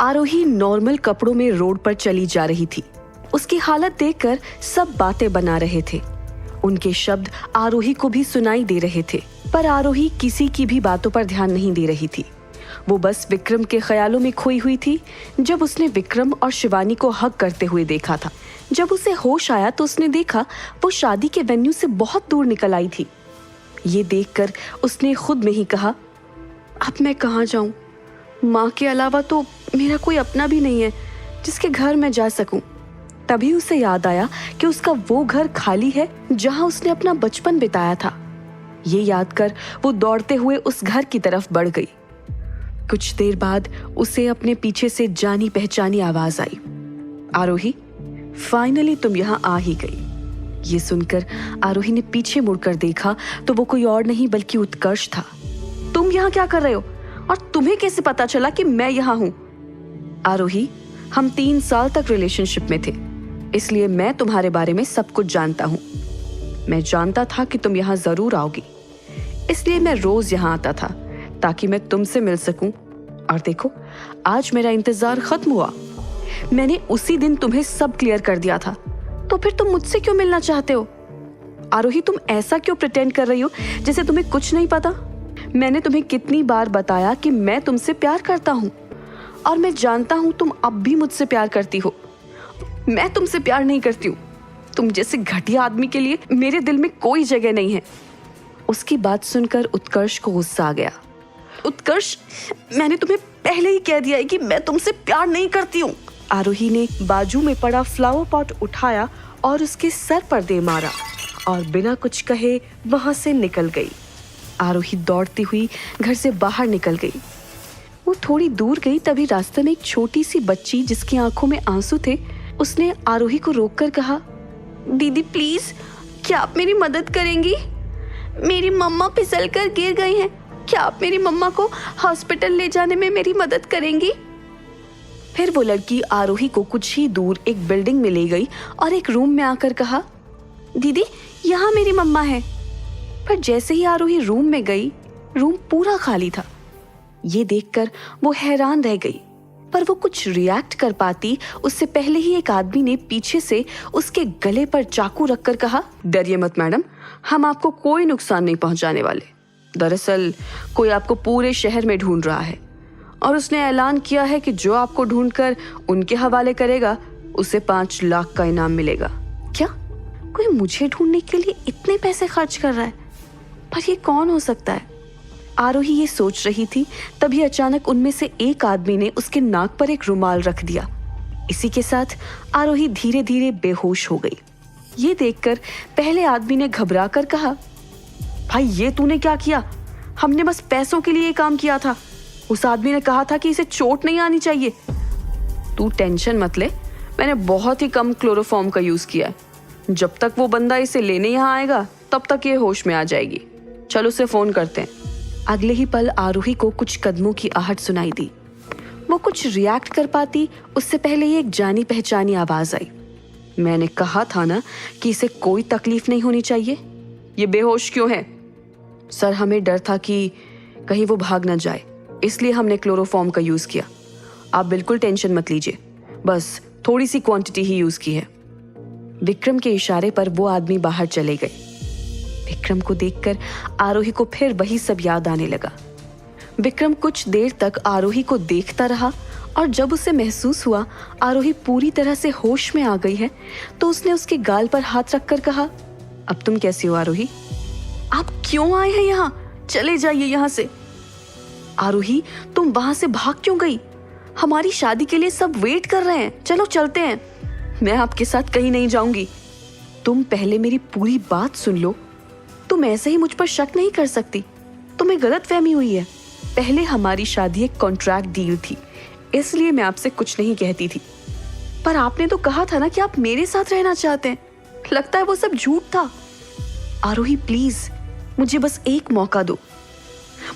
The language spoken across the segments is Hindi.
आरोही नॉर्मल कपड़ों में रोड पर चली जा रही थी। उसकी हालत देखकर सब बातें बना रहे थे। उनके शब्द आरोही को भी सुनाई दे रहे थे, पर आरोही किसी की भी बातों पर ध्यान नहीं दे रही थी। वो बस विक्रम के ख्यालों में खोई हुई थी। जब उसने विक्रम और शिवानी को हग करते हुए देखा था, जब उसे होश आया तो उसने देखा वो शादी के वेन्यू से बहुत दूर निकल आई थी। ये देखकर उसने खुद में ही कहा, अब मैं कहाँ जाऊं? माँ के अलावा तो मेरा कोई अपना भी नहीं है जिसके घर मैं जा सकूं। तभी उसे याद आया कि उसका वो घर खाली है जहां उसने अपना बचपन बिताया था। ये याद कर वो दौड़ते हुए उस घर की तरफ बढ़ गई। कुछ देर बाद उसे अपने पीछे से जानी पहचानी आवाज आई, आरोही, फाइनली तुम यहाँ आ ही गई। ये सुनकर आरोही ने पीछे मुड़कर देखा तो वो कोई और नहीं बल्कि उत्कर्ष था। तुम यहाँ क्या कर रहे हो और तुम्हें कैसे पता चला कि मैं यहाँ हूँ? आरोही, हम 3 साल तक रिलेशनशिप में थे, इसलिए मैं तुम्हारे बारे में सब कुछ जानता हूँ। मैं जानता था कि तुम यहाँ जरूर आओगी, इसलिए मैं रोज यहाँ आता था ताकि मैं तुमसे मिल सकूं। और देखो, आज मेरा इंतजार खत्म हुआ। मैंने उसी दिन तुम्हें सब क्लियर कर दिया था, तो फिर तुम मुझसे क्यों मिलना चाहते हो? आरोही, तुम ऐसा क्यों प्रिटेंड कर रही हो जैसे तुम्हें कुछ नहीं पता? मैंने तुम्हें कितनी बार बताया कि मैं तुमसे प्यार करता हूँ, और मैं जानता हूँ तुम अब भी मुझसे प्यार करती हो। मैं तुमसे प्यार नहीं करती हूँ। तुम जैसे घटिया आदमी के लिए मेरे दिल में कोई जगह नहीं है। उसकी बात सुनकर उत्कर्ष को गुस्सा आ गया। उत्कर्ष, मैंने तुम्हें पहले ही कह दिया है कि मैं तुमसे प्यार नहीं करती हूँ। आरोही ने बाजू में पड़ा फ्लावर पॉट उठाया और उसके सर पर दे मारा और बिना कुछ कहे वहां से निकल गई। आरोही दौड़ती हुई घर से बाहर निकल गई। वो थोड़ी दूर गई, तभी रास्ते में एक छोटी सी बच्ची जिसकी आंखों में आंसू थे, उसने आरोही को रोककर कहा, दीदी प्लीज, क्या आप मेरी मदद करेंगी? मेरी मम्मा फिसल कर गिर गई हैं। क्या आप मेरी मम्मा को हॉस्पिटल ले जाने में मेरी मदद करेंगी? फिर वो लड़की आरोही को कुछ ही दूर एक बिल्डिंग में ले गई और एक रूम में आकर कहा, दीदी, यहाँ मेरी मम्मा है। पर जैसे ही आरोही रूम में गई, रूम पूरा खाली था। ये देखकर वो हैरान रह गई, पर वो कुछ रिएक्ट कर पाती उससे पहले ही एक आदमी ने पीछे से उसके गले पर चाकू रखकर कहा, डरिए मत मैडम, हम आपको कोई नुकसान नहीं पहुंचाने वाले। दरअसल कोई आपको पूरे शहर में ढूंढ रहा है और उसने ऐलान किया है कि जो आपको ढूंढकर उनके हवाले करेगा उसे 5 लाख का इनाम मिलेगा। क्या कोई मुझे ढूंढने के लिए इतने पैसे खर्च कर रहा है? पर ये कौन हो सकता है? आरोही ये सोच रही थी, तभी अचानक उनमें से एक आदमी ने उसके नाक पर एक रुमाल रख दिया। इसी के साथ आरोही धीरे धीरे बेहोश हो गई। ये देखकर पहले आदमी ने घबरा कर कहा, भाई ये तूने क्या किया? हमने बस पैसों के लिए ये काम किया था। उस आदमी ने कहा था कि इसे चोट नहीं आनी चाहिए। तू टेंशन मत ले, मैंने बहुत ही कम क्लोरोफॉर्म का यूज किया है। जब तक वो बंदा इसे लेने यहाँ आएगा तब तक ये होश में आ जाएगी। चल उसे फोन करते हैं। अगले ही पल आरोही को कुछ कदमों की आहट सुनाई दी। वो कुछ रिएक्ट कर पाती उससे पहले ही एक जानी पहचानी आवाज आई, मैंने कहा था ना कि इसे कोई तकलीफ नहीं होनी चाहिए। ये बेहोश क्यों है? सर, हमें डर था कि कहीं वो भाग ना जाए, इसलिए हमने क्लोरोफॉर्म का यूज किया। आप बिल्कुल टेंशन मत लीजिए, बस थोड़ी सी क्वांटिटी ही यूज की है। विक्रम के इशारे पर वो आदमी बाहर चले गए। विक्रम को देखकर आरोही को फिर वही सब याद आने लगा। विक्रम कुछ देर तक आरोही को देखता रहा और जब उसे महसूस हुआ आरोही पूरी तरह से होश में आ गई है, तो उसने उसके गाल पर हाथ रखकर कहा, अब तुम कैसी हो आरोही? आप क्यों आए हैं यहाँ? चले जाइए यहाँ से। आरोही, तुम वहां से भाग क्यों गई? हमारी शादी के लिए सब वेट कर रहे हैं, चलो चलते हैं। मैं आपके साथ कहीं नहीं जाऊंगी। तुम पहले मेरी पूरी बात सुन लो। तुम ऐसे ही मुझ पर शक नहीं कर सकती। तुम्हें गलतफहमी हुई है। पहले हमारी शादी एक कॉन्ट्रैक्ट डील थी, इसलिए मैं आपसे कुछ नहीं कहती थी। पर आपने तो कहा था ना कि आप मेरे साथ रहना चाहते हैं। लगता है वो सब झूठ था। आरोही प्लीज, मुझे बस एक मौका दो।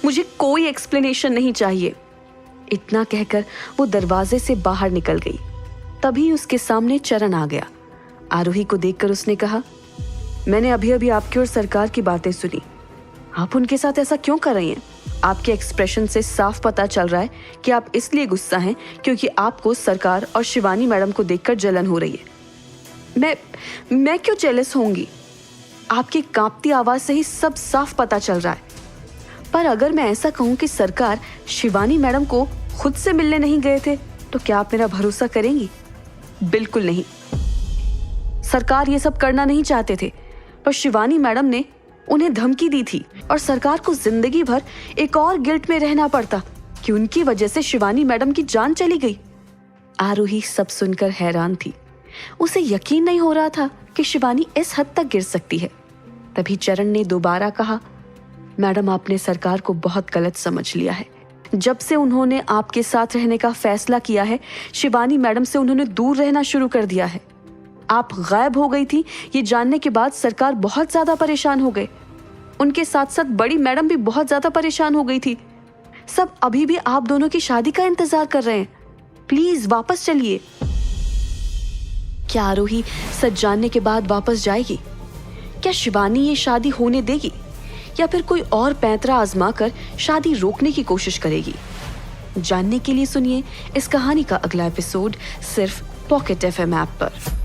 मुझे कोई एक्सप्लेनेशन नहीं चाहिए। इतना कहकर वो दरवाजे से बाहर निकल गई। तभी उसके सामने चरण आ गया। आरोही को देखकर उसने कहा, मैंने अभी अभी आपकी और सरकार की बातें सुनी। आप उनके साथ ऐसा क्यों कर रही हैं? आपके एक्सप्रेशन से साफ पता चल रहा है कि आप इसलिए गुस्सा हैं क्योंकि आपको सरकार और शिवानी मैडम को देखकर जलन हो रही है। मैं क्यों जेलस होंगी? आपकी कांपती आवाज से ही सब साफ पता चल रहा है। पर अगर मैं ऐसा कहूं कि सरकार शिवानी मैडम को खुद से मिलने नहीं गए थे तो क्या आप मेरा भरोसा करेंगी? बिल्कुल नहीं। सरकार ये सब करना नहीं चाहते थे, पर शिवानी मैडम ने उन्हें धमकी दी थी और सरकार को जिंदगी भर एक और गिल्ट में रहना पड़ता कि उनकी वजह से शिवानी मैडम की जान चली गई। आरोही सब सुनकर हैरान थी। उसे यकीन नहीं हो रहा था कि शिवानी इस हद तक गिर सकती है। तभी चरण ने दोबारा कहा, मैडम आपने सरकार को बहुत गलत समझ लिया है। जब से उन्होंने आपके साथ रहने का फैसला किया है, शिवानी मैडम से उन्होंने दूर रहना शुरू कर दिया है। आप गायब हो गई थी ये जानने के बाद सरकार बहुत ज्यादा परेशान हो गए। उनके साथ साथ बड़ी मैडम भी बहुत ज्यादा परेशान हो गई थी। सब अभी भी आप दोनों की शादी का इंतजार कर रहे हैं। प्लीज वापस चलिए। क्या आरोही सच जानने के बाद वापस जाएगी? क्या शिवानी ये शादी होने देगी या फिर कोई और पैंतरा आजमा कर शादी रोकने की कोशिश करेगी? जानने के लिए सुनिए इस कहानी का अगला एपिसोड सिर्फ पॉकेट FM ऐप पर।